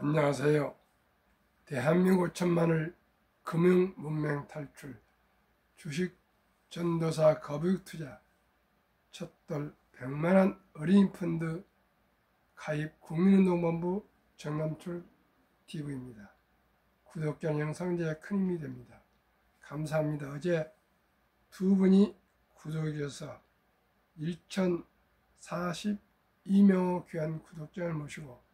안녕하세요. 대한민국 천만을 금융문맹 탈출, 주식 전도사 거북투자, 첫돌 100만원 어린이 펀드 가입 국민운동본부 정남출 TV입니다. 구독자 영상제에 큰 힘이 됩니다. 감사합니다. 어제 두 분이 구독해 주셔서 1042명 귀한 구독자를 모시고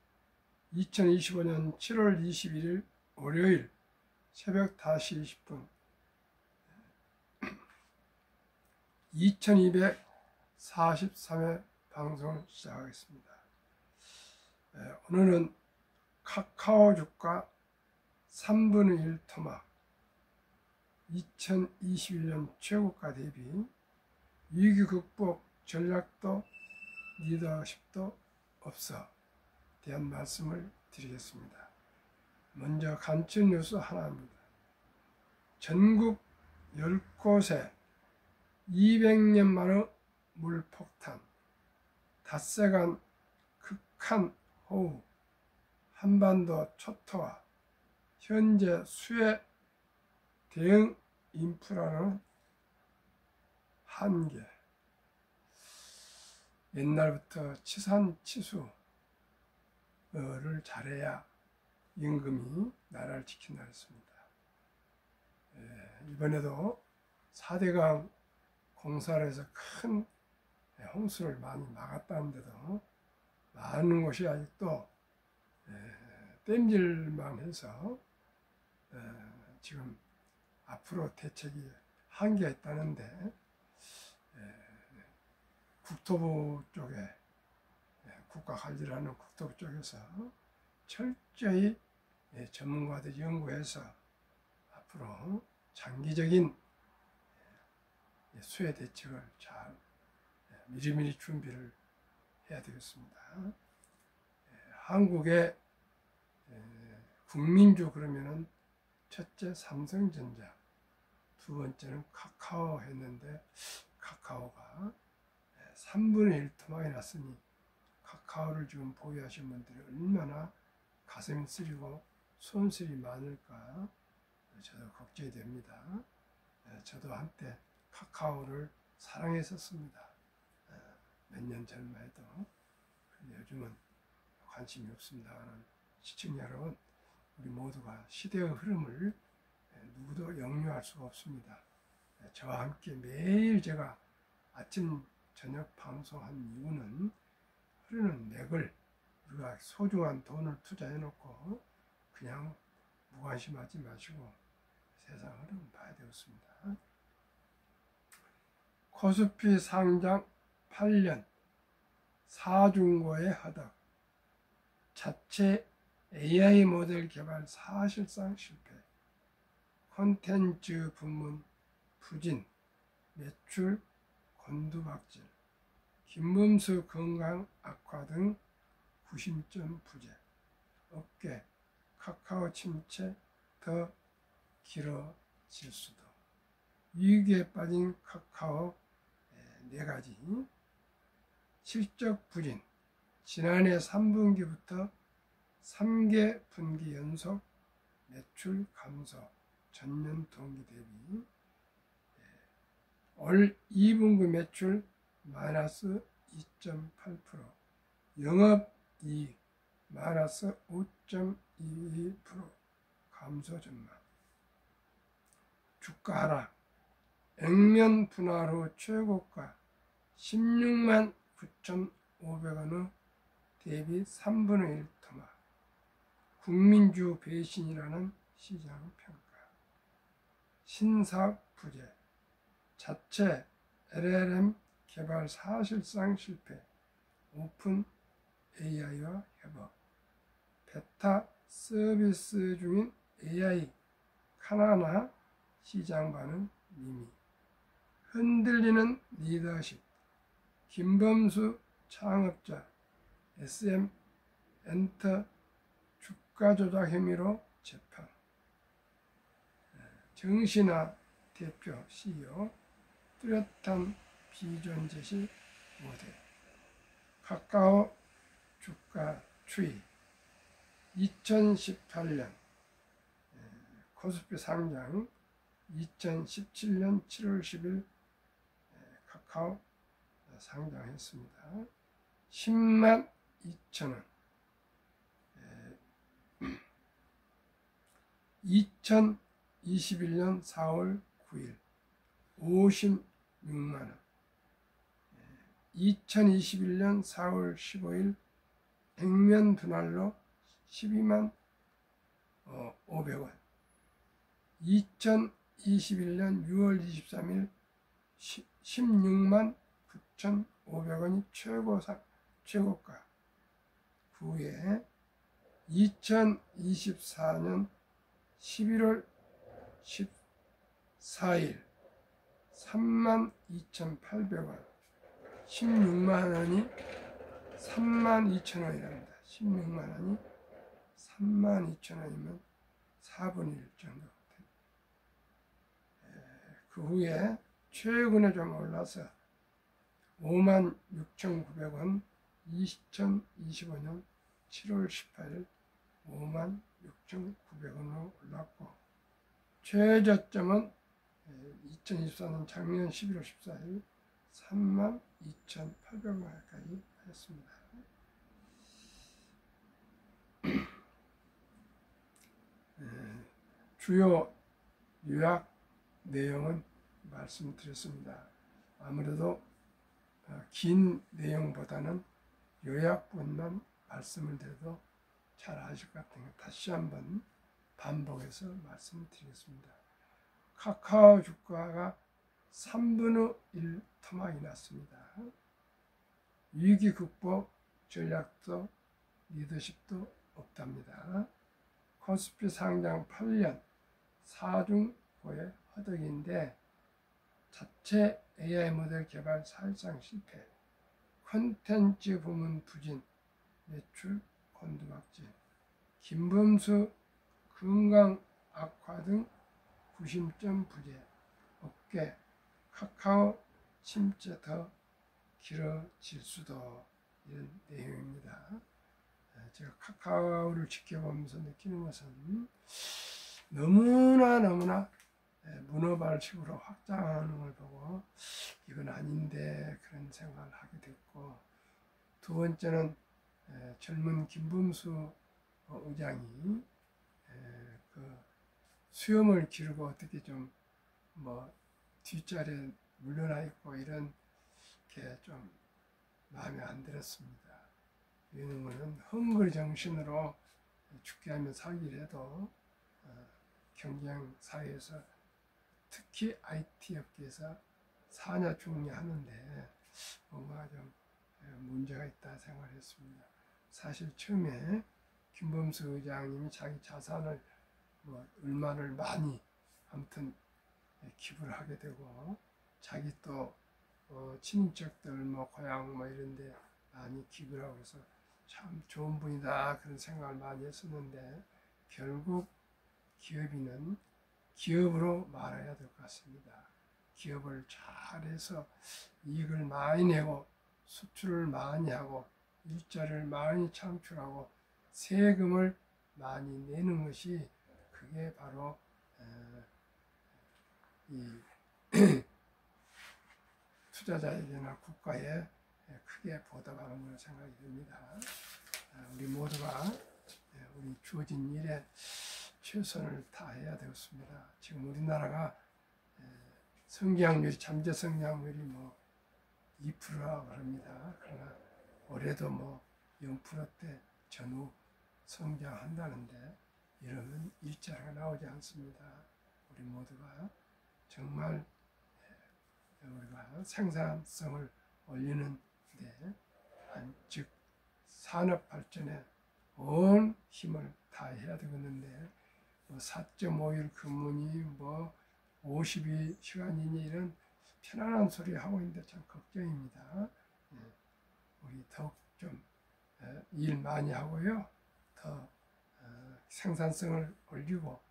2025년 7월 21일 월요일 새벽 5시 20분 2243회 방송을 시작하겠습니다. 오늘은 카카오 주가 3분의 1 토막 2021년 최고가 대비 위기 극복 전략도 리더십도 없어 대한 말씀을 드리겠습니다. 먼저 간추 뉴스 하나입니다. 전국 10곳에 200년 만의 물폭탄, 닷새간 극한 호우, 한반도 초토화, 현재 수해 대응 인프라는 한계. 옛날부터 치산치수를 잘해야 임금이 나라를 지킨다 했습니다. 이번에도 4대강 공사를 해서 큰 홍수를 많이 막았다는데도 많은 곳이 아직도 땜질만 해서 지금 앞으로 대책이 한계가 있다는데 국토부 쪽에 국가관리라는 국토부 쪽에서 철저히 전문가들이 연구해서 앞으로 장기적인 수해 대책을 잘 미리미리 준비를 해야 되겠습니다. 한국의 국민주 그러면은 첫째 삼성전자, 두 번째는 카카오 했는데 카카오가 3분의 1 토막이 났으니 카카오를 지금 보유하신 분들이 얼마나 가슴이 쓰리고 손실이 많을까 저도 걱정이 됩니다. 저도 한때 카카오를 사랑했었습니다. 몇 년 전만 해도. 요즘은 관심이 없습니다만 시청자 여러분, 우리 모두가 시대의 흐름을 누구도 역류할 수가 없습니다. 저와 함께 매일 제가 아침 저녁 방송한 이유는 흐르는 맥을 우리가 소중한 돈을 투자해 놓고 그냥 무관심하지 마시고 세상 흐름 봐야 되겠습니다. 코스피 상장 8년 4중고의 허덕, 자체 AI 모델 개발 사실상 실패, 콘텐츠 부문 부진, 매출 곤두박질, 김범수 건강 악화 등 구심점 부재, 업계 카카오 침체 더 길어질 수도, 위기에 빠진 카카오 4가지, 실적 부진, 지난해 3분기부터 3개 분기 연속 매출 감소, 전년 동기 대비, 올 2분기 매출 마이너스 2.8%, 영업이익 마이너스 5.22% 감소 전망, 주가 하락, 액면 분할 후 최고가 16만 9,500원의 대비 3분의 1 토막, 국민주 배신이라는 시장 평가, 신사업 부재, 자체 LLM 개발 사실상 실패, 오픈 AI와 협업, 베타 서비스 중인 AI 카나나 시장 반응 미미, 흔들리는 리더십, 김범수 창업자 SM 엔터 주가 조작 혐의로 재판, 정신아 대표 CEO 뚜렷한 비전 제시 못해, 카카오 주가 추이, 2018년 코스피 상장 2017년 7월 10일 카카오 상장했습니다. 10만 2천원 2021년 4월 9일 56만원 2021년 4월 15일 백면 분할로 12만 500원 2021년 6월 23일 16만 9,500원이 최고가. 그 후에 2024년 11월 14일 32,800원 16만원이 32,000원이랍니다. 16만원이 32,000원이면 4분의 1 정도. 그 후에 최근에 좀 올라서 56,900원 2025년 7월 18일 56,900원으로 올랐고, 최저점은 2024년 작년 11월 14일 32,800원까지 했습니다. 주요 요약 내용은 말씀드렸습니다. 아무래도 긴 내용보다는 요약본만 말씀을 드려도 잘 아실 것 같은 거 다시 한번 반복해서 말씀드리겠습니다. 카카오 주가가 3분의 1 토막이 났습니다. 위기 극복 전략도 리더십도 없답니다. 코스피 상장 8년 4중 고의 허덕인데 자체 AI 모델 개발 사실상 실패, 콘텐츠 부문 부진, 매출 곤두박질, 김범수 건강 악화 등 구심점 부재, 업계 카카오 침체 더 길어질 수도, 이런 내용입니다. 제가 카카오를 지켜보면서 느끼는 것은 너무나 문어발식으로 확장하는 걸 보고 이건 아닌데 그런 생각을 하게 됐고, 두 번째는 젊은 김범수 의장이 그 수염을 기르고 어떻게 좀 뒷자리에 물러나 있고 이런 게 좀 마음에 안 들었습니다. 이런 거는 헝글 정신으로 죽게 하면 살기를 해도 경쟁 사회에서 특히 IT 업계에서 사냐 죽냐 하는데 뭔가 좀 문제가 있다 생각했습니다. 사실 처음에 김범수 의장님이 자기 자산을 얼마를 많이 아무튼 기부를 하게 되고, 자기 또 친인척들 고향 이런 데 많이 기부를 하고 해서 참 좋은 분이다 그런 생각을 많이 했었는데, 결국 기업인은 기업으로 말아야 될 것 같습니다. 기업을 잘해서 이익을 많이 내고 수출을 많이 하고 일자리를 많이 창출하고 세금을 많이 내는 것이, 그게 바로 이 투자자에게나 국가에 크게 보답하는 것으로 생각이 듭니다. 우리 모두가 우리 주어진 일에 최선을 다해야 되겠습니다. 지금 우리나라가 성장률이, 잠재 성장률이 2%라고 합니다. 그러나 올해도 0%대 전후 성장한다는데, 이러면 일자리가 나오지 않습니다. 우리 모두가 정말 우리가 생산성을 올리는 데, 즉 산업 발전에 온 힘을 다해야 되겠는데 4.5일 근무니 52시간이니 이런 편안한 소리 하고 있는데 참 걱정입니다. 우리 더욱 좀 일 많이 하고요, 더 생산성을 올리고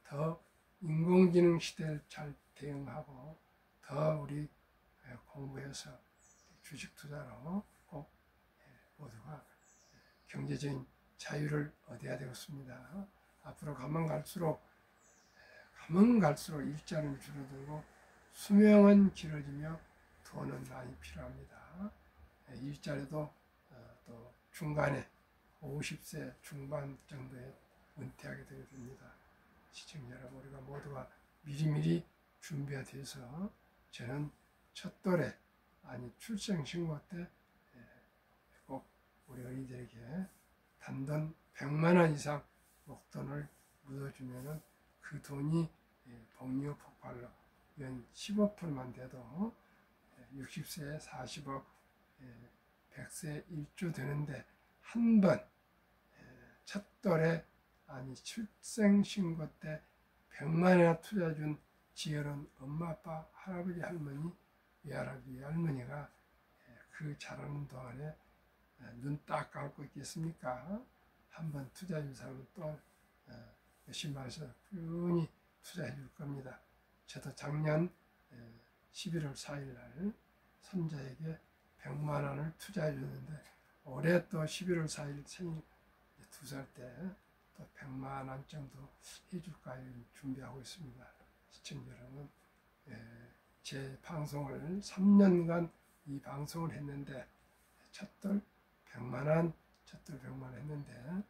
더 인공지능 시대를 잘 대응하고 더 우리 공부해서 주식 투자로 꼭 모두가 경제적인 자유를 얻어야 되겠습니다. 앞으로 가면 갈수록 일자는 줄어들고 수명은 길어지며 돈은 많이 필요합니다. 일자리도 또 중간에 50세 중반 정도에 은퇴하게 되게 됩니다. 시청자 여러분, 우리가 모두가 미리미리 준비가 돼서 저는 첫 돌에 출생신고 때 꼭 우리 어린이들에게 단돈 100만 원 이상 목돈을 묻어주면은 그 돈이 복리후 폭발로 연 15%만 돼도 60세에 40억, 100세에 1조 되는데 한 번 첫 돌에 출생신고 때 100만 원이나 투자해준 지혜로운 엄마, 아빠, 할아버지, 할머니, 외할아버지, 외할머니가 그 자라는 동안에 눈 딱 감고 있겠습니까? 한번 투자해준 사람은 또 몇십만 원씩 꾸준히 투자해 줄 겁니다. 저도 작년 11월 4일 날 손자에게 100만 원을 투자해 줬는데 올해 또 11월 4일 생일 2살 때 또 100만 원 정도 해줄까 준비하고 있습니다. 시청자 여러분, 제 방송을 3년간 이 방송을 했는데 첫돌 100만 원 했는데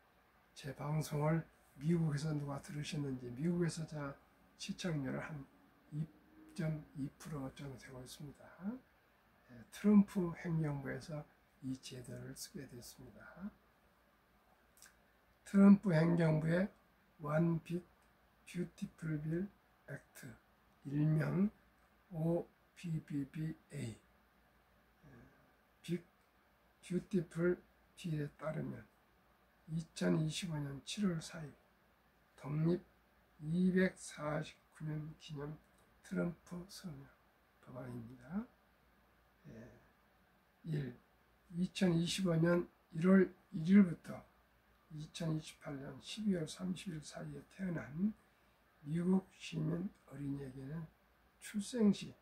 제 방송을 미국에서 누가 들으셨는지 미국에서 자 시청률을 한 2.2% 정도 되고 있습니다. 트럼프 행정부에서 이 제도를 쓰게 됐습니다. 트럼프 행정부의 One Big Beautiful Bill Act, 일명 OBBBA, Big Beautiful Bill에 따르면 2025년 7월 4일 독립 249년 기념 트럼프 서명 법안입니다. 1. 2025년 1월 1일부터 2028년 12월 30일 사이에 태어난 미국 시민 어린이에게는 출생 시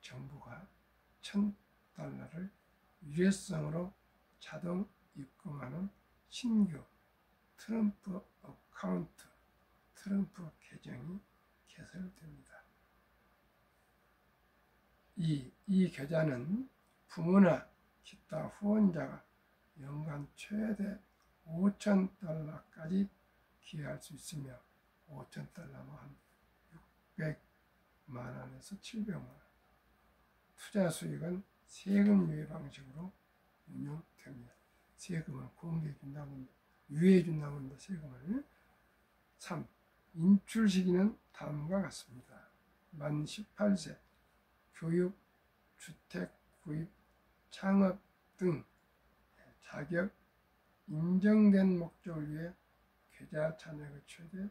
정부가 $1,000를 유예성으로 자동 입금하는 신규 트럼프 어카운트, 트럼프 계정이 개설됩니다. 이 계좌는 부모나 기타 후원자가 연간 최대 $5,000까지 기여할 수 있으며 $5,000면 한 600만 원에서 700만 원. 투자 수익은 세금 유예 방식으로 운용됩니다. 세금을 공개해 준다면 유예해 준다면 세금을. 3. 인출 시기는 다음과 같습니다. 만 18세 교육, 주택 구입, 창업 등 자격 인정된 목적을 위해 계좌 잔액의 최대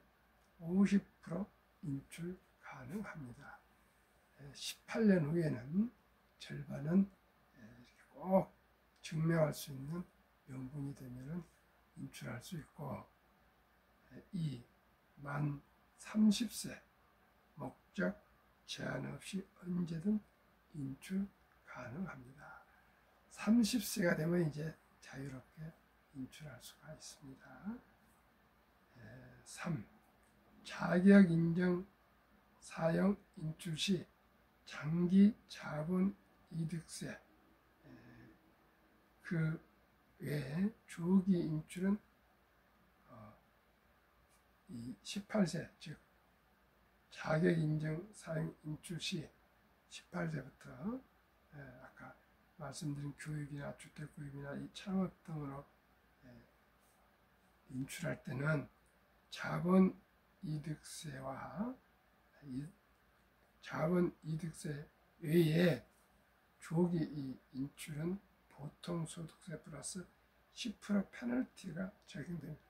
50% 인출 가능합니다. 18년 후에는 절반은 꼭 증명할 수 있는 명분이 되면 인출할 수 있고, 2. 만 30세 목적 제한 없이 언제든 인출 가능합니다. 30세가 되면 이제 자유롭게 인출할 수가 있습니다. 3. 자격 인정 사용 인출 시 장기 자본 이득세, 그 외에 조기 인출은 18세, 즉 자격 인정 사용 인출 시 18세부터 아까 말씀드린 교육이나 주택 구입이나 이 창업 등으로 인출할 때는 자본 이득세와 자본 이득세 외에 조기 이 인출은 보통 소득세 플러스 10% 페널티가 적용됩니다.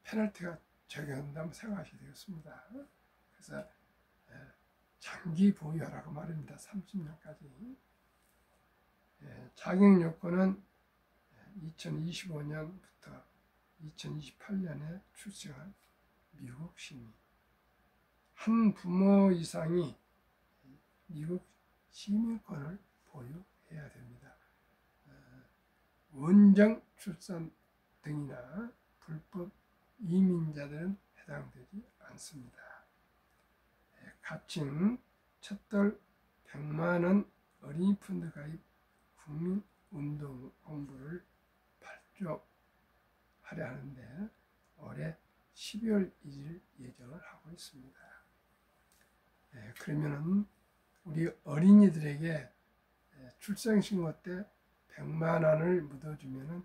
페널티가 적용된다면 생각하셔야 되겠습니다. 그래서 장기 보유하라고 말입니다. 30년까지. 자격 요건은 2025년부터 2028년에 출생한 미국 시민, 한 부모 이상이 미국 시민권을 보유해야 됩니다. 원정 출산 등이나 불법 이민자들은 해당되지 않습니다. 가칭 첫돌 100만원 어린이 펀드 가입 국민운동본부를 발족하려 하는데 올해 12월 1일 예정을 하고 있습니다. 그러면은 우리 어린이들에게 출생신고 때 100만 원을 묻어주면은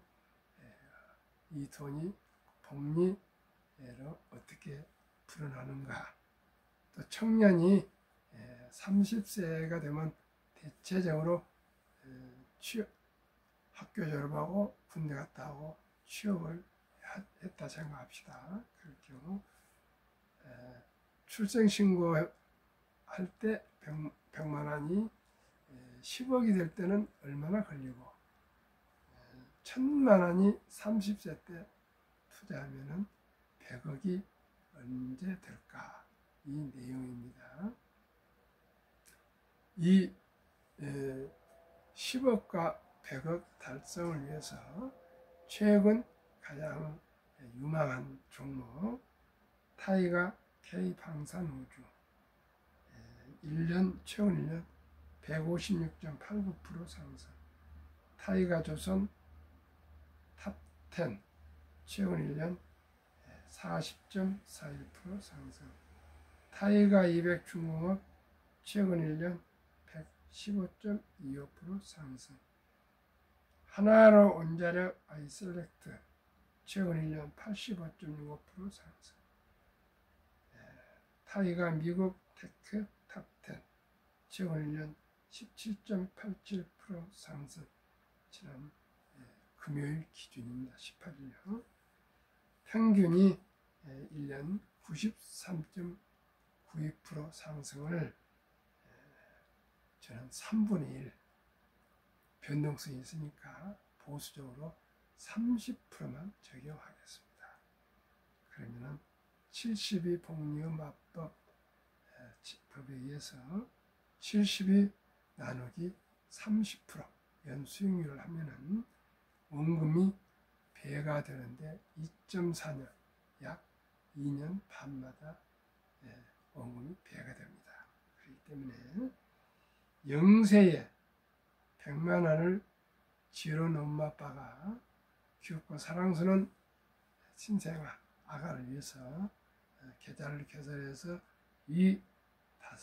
이 돈이 복리로 어떻게 풀어나는가. 또 청년이 30세가 되면 대체적으로 학교 졸업하고 군대 갔다 오고 취업을 했다 생각합시다. 그럴 경우 출생신고 할 때 100만 원이 10억이 될 때는 얼마나 걸리고 1000만 원이 30세 때 투자하면은 100억이 언제 될까? 이 내용입니다. 이 10억과 100억 달성을 위해서 최근 가장 유망한 종목 타이가 K방산우주 최근 1년 156.89% 상승, 타이가 조선 탑10 최근 1년 40.41% 상승, 타이가 200 중공업 최근 1년 115.25% 상승, 하나로 원자력 아이셀렉트 최근 1년 85.65% 상승, 타이가 미국 테크 탑10 최근 1년 17.87% 상승, 지난 금요일 기준입니다. 18일요. 평균이 1년 93.92% 상승을 저는 3분의 1 변동성이 있으니까 보수적으로 30%만 적용하겠습니다. 그러면은 72 복리음합법 법에 의해서 72 나누기 30% 연수익률을 하면은 원금이 배가 되는데 2.4년 약 2년 반마다 원금이 배가 됩니다. 그렇기 때문에 영세에 100만 원을 지어놓은 엄마 아빠가 귀엽고 사랑스러운 신생아 아가를 위해서 계좌를 개설해서 이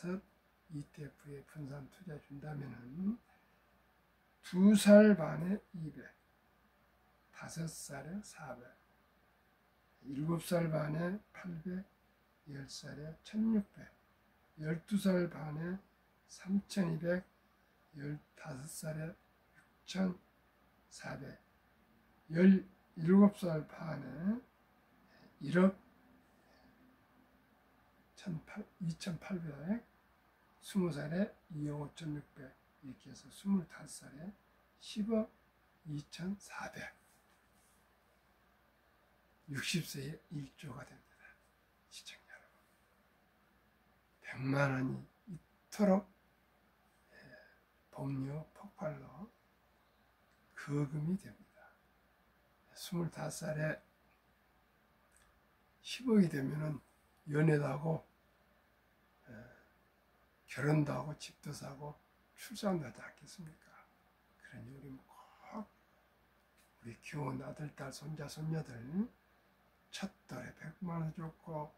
5 ETF에 분산 투자 준다면은 2살 반에 200, 5살에 400, 7살 반에 800, 10살에 1600, 12살 반에 3200, 15살에 6400, 17살 반에 1억 2800, 20살에 2억 5600, 이렇게 해서 25살에 10억 2400, 60세에 1조가 됩니다. 시청자 여러분, 100만 원이 이토록 복류 폭발로 거금이 됩니다. 25살에 10억이 되면은 연애도 하고 결혼도 하고 집도 사고 출산도 하지 않겠습니까? 그러니 우리 꼭 우리 귀여운 아들, 딸, 손자, 손녀들 첫 달에 100만 원 줬고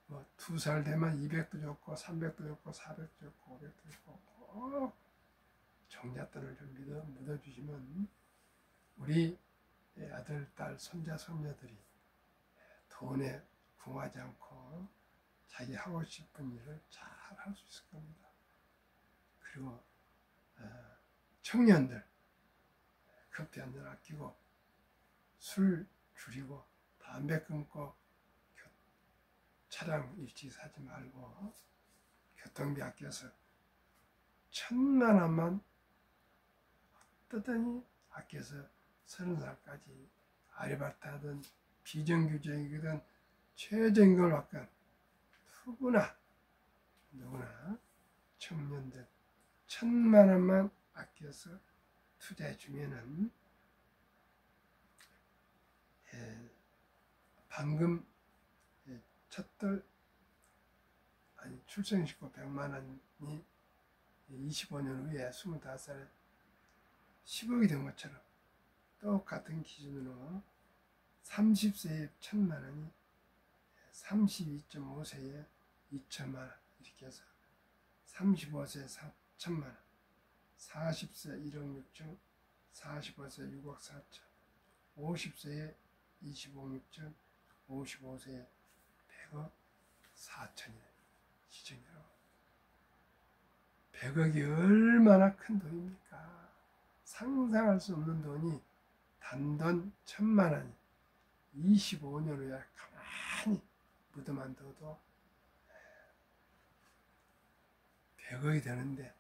뭐 2살 되면 200도 줬고 300도 줬고 400도 줬고 500도 줬고 꼭 종잣돈을 좀 묻어주시면 우리 아들, 딸, 손자, 손녀들이 돈에 궁하지 않고 자기 하고 싶은 일을 잘 할 수 있을 겁니다. 그리고 청년들 커피 한잔 아끼고 술 줄이고 담배 끊고 차량 일찍 사지 말고 교통비 아껴서 1000만 원만 어떠더니 아껴서 30살까지 아르바이트 하든 비정규직이든 최저임금을 받건 누구나 청년들 1000만 원만 아껴서 투자해 주면은 방금 첫돌 출생시키고 100만 원이 25년 후에 25살에 10억이 된 것처럼 똑같은 기준으로 30세에 1000만 원이 32.5세에 2천만 원 이렇게 해서 35세에 4천만 원, 40세 1억 6천, 45세 6억 4천, 50세에 25억 6천, 55세에 100억 4천이네. 시청자 여러분, 100억이 얼마나 큰 돈입니까? 상상할 수 없는 돈이 단돈 1000만 원이 25년 후에 가만히 묻어만 둬도 100억이 되는데,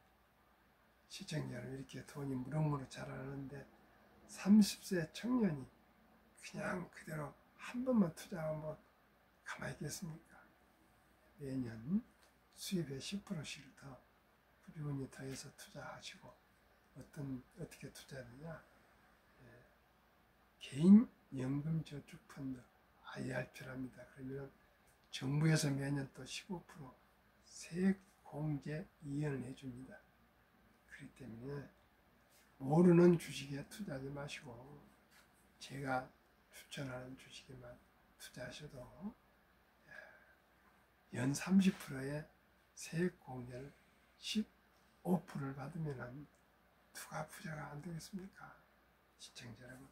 시청자는 이렇게 돈이 무럭무럭 자라는데 30세 청년이 그냥 그대로 한 번만 투자하면 가만히 있겠습니까? 매년 수입의 10%씩 더 꾸준히 더해서 투자하시고, 어떻게 투자하느냐? 개인 연금 저축 펀드 IRP랍니다. 그러면 정부에서 매년 또 15% 세액 공제 이연을 해줍니다. 그렇기 때문에 모르는 주식에 투자하지 마시고 제가 추천하는 주식에만 투자하셔도 연 30%의 세액 공제를 15%를 받으면 누가 부자가 안 되겠습니까? 시청자 여러분,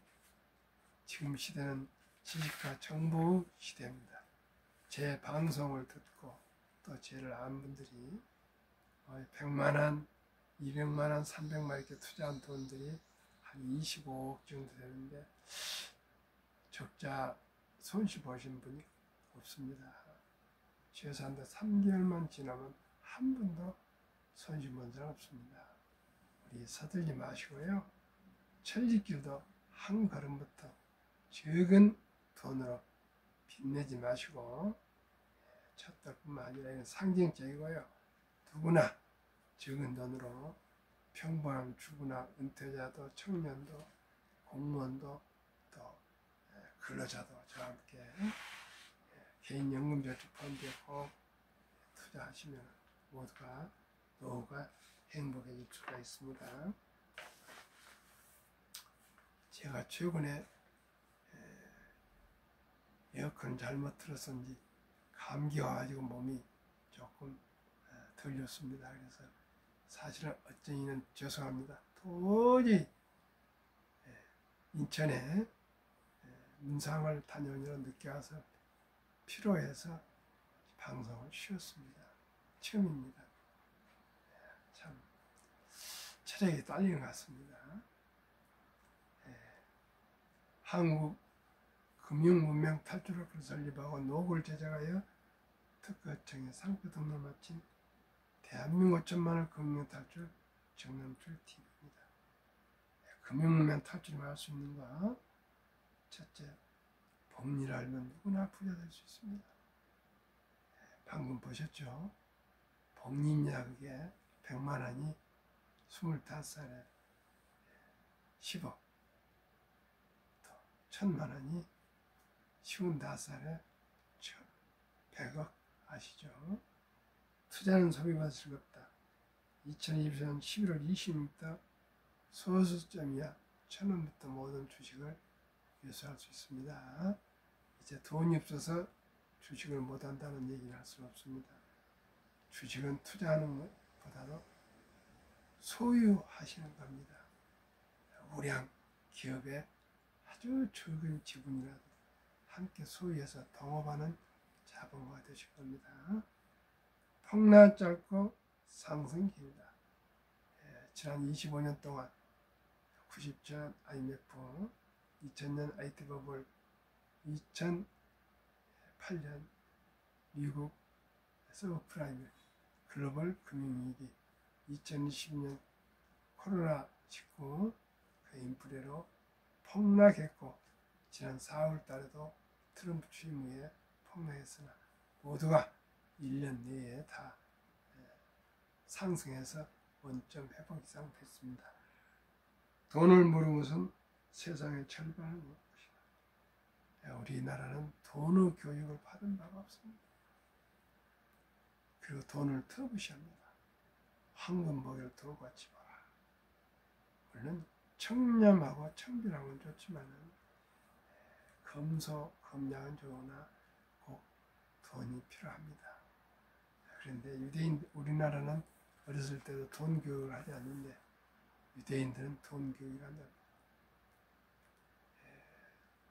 지금 시대는 지식과 정보 시대입니다. 제 방송을 듣고 또 저를 아는 분들이 100만 원, 200만 원, 300만 원 이렇게 투자한 돈들이 한 25억 정도 되는데 적자 손실 보신 분이 없습니다. 최소한 3개월만 지나면 한 번도 손실 본 적 없습니다. 우리 서둘지 마시고요. 천리길도 한 걸음부터 적은 돈으로 빚내지 마시고, 첫돌뿐만 아니라 이건 상징적이고요. 누구나 적은 돈으로 평범한 주부나 은퇴자도 청년도 공무원도 또 근로자도 저와 함께 개인연금저축펀드에 꼭 투자하시면 모두가 노후가 행복해질 수가 있습니다. 제가 최근에 에어컨 잘못 틀었는지 감기 와가지고 몸이 조금 덜 좋습니다. 그래서 사실은 어쩌이는 죄송합니다. 도저히 인천에 문상을 다녀오느라 늦게 와서 피로해서 방송을 쉬었습니다. 처음입니다. 참 체력이 딸리는 것 같습니다. 한국 금융문명 탈출을 설립하고 노골 제작하여 특허청에 상표 등록을 마친 대한민국 천만을 금융탈출 정남출 TV입니다. 금융문명 탈출을 할 수 있는 거, 첫째, 복리를 알면 누구나 부자 될 수 있습니다. 방금 보셨죠? 복리입니다. 그게 100만 원이 25살에 10억, 또 1000만 원이 55살에 100억 아시죠? 투자는 소비가 즐겁다. 2024년 11월 20일부터 소수점이야 1000원부터 모든 주식을 매수할 수 있습니다. 이제 돈이 없어서 주식을 못한다는 얘기를 할 수는 없습니다. 주식은 투자하는 것보다도 소유하시는 겁니다. 우량 기업의 아주 적은 지분이라도 함께 소유해서 동업하는 자본가가 되실 겁니다. 폭락 짧고 상승 길다. 지난 25년 동안 90년 IMF, 2000년 IT 버블, 2008년 미국 서브프라임 글로벌 금융위기, 2020년 코로나19 그 인플레로 폭락했고, 지난 4월 달에도 트럼프 취임 후에 폭락했으나 모두가 1년 내에 다 상승해서 원점 회복 이상 됐습니다. 돈을 모르는 것은 세상의 절반을 모르는 것이다. 우리나라는 돈의 교육을 받은 바가 없습니다. 그리고 돈을 더 무시합니다. 황금 먹이를 돌같이 봐라. 물론 청렴하고 청결한 건 좋지만은 검소, 검량은 좋으나 꼭 돈이 필요합니다. 그런데 우리나라는 어렸을 때도 돈 교육을 하지 않는데 유대인들은 돈 교육을 한다.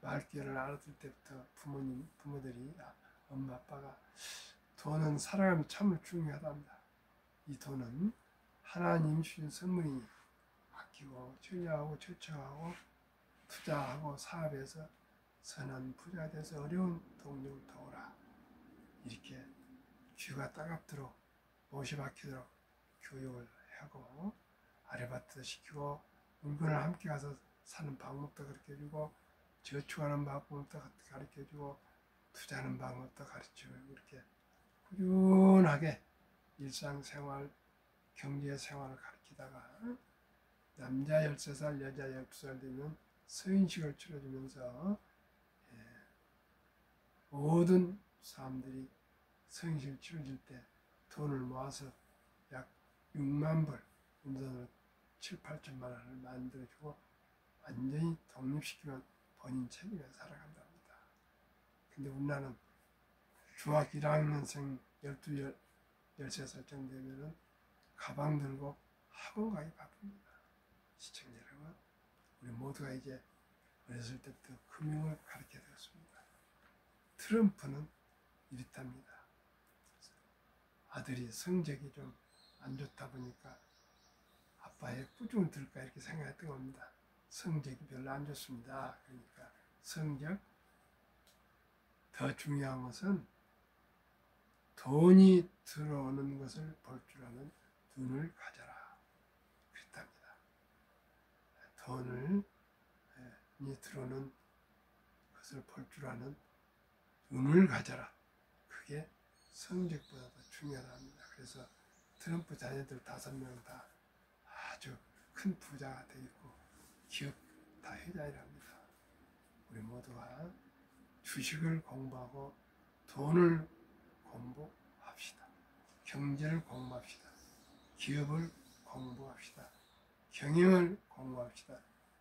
말귀를 알았을 때부터 부모들이, 엄마, 아빠가 돈은 살아가면 참 중요하답니다. 이 돈은 하나님 주신 선물이니 아끼고 전략하고 초청하고 투자하고 사업해서 선한 부자 돼서 어려운 동료를 도우라. 이렇게 귀가 따갑도록 못이 박히도록 교육을 하고 아르바이트 시키고 물건을 함께 가서 사는 방법도 가르쳐주고 저축하는 방법도 가르쳐주고 투자하는 방법도 가르쳐주고 이렇게 꾸준하게 일상생활, 경제생활을 가르치다가 남자 13살, 여자 12살 되면 서인식을 치러주면서 모든 사람들이 서인식을 치러줄 때 돈을 모아서 약 6만 불, 우리돈으로 7, 8천만 원을 만들어주고 완전히 독립시키면 본인 책임에 살아간답니다. 근데 우리나라는 중학교 1학년생 12, 13살 정도 되면은 가방 들고 학원 가기 바쁩니다. 시청자 여러분, 우리 모두가 이제 어렸을 때부터 금융을 가르쳐야 되었습니다. 트럼프는 이렇답니다. 아들이 성적이 좀 안 좋다 보니까 아빠의 꾸중을 들을까 이렇게 생각했던 겁니다. 성적이 별로 안 좋습니다. 그러니까 성적, 더 중요한 것은 돈이 들어오는 것을 볼 줄 아는 눈을 가져라. 그랬답니다. 돈이 들어오는 것을 볼 줄 아는 눈을 가져라. 그게 성적보다 더 중요하답니다. 그래서 트럼프 자녀들 5명 다 아주 큰 부자가 되겠고 기업 다 회장이랍니다. 우리 모두가 주식을 공부하고 돈을 공부합시다. 경제를 공부합시다. 기업을 공부합시다. 경영을 공부합시다.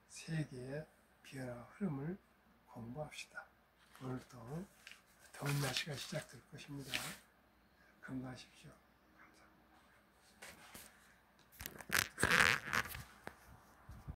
세계의 변화 흐름을 공부합시다. 오늘도 더운 날씨가 시작될 것입니다. 건강하십시오.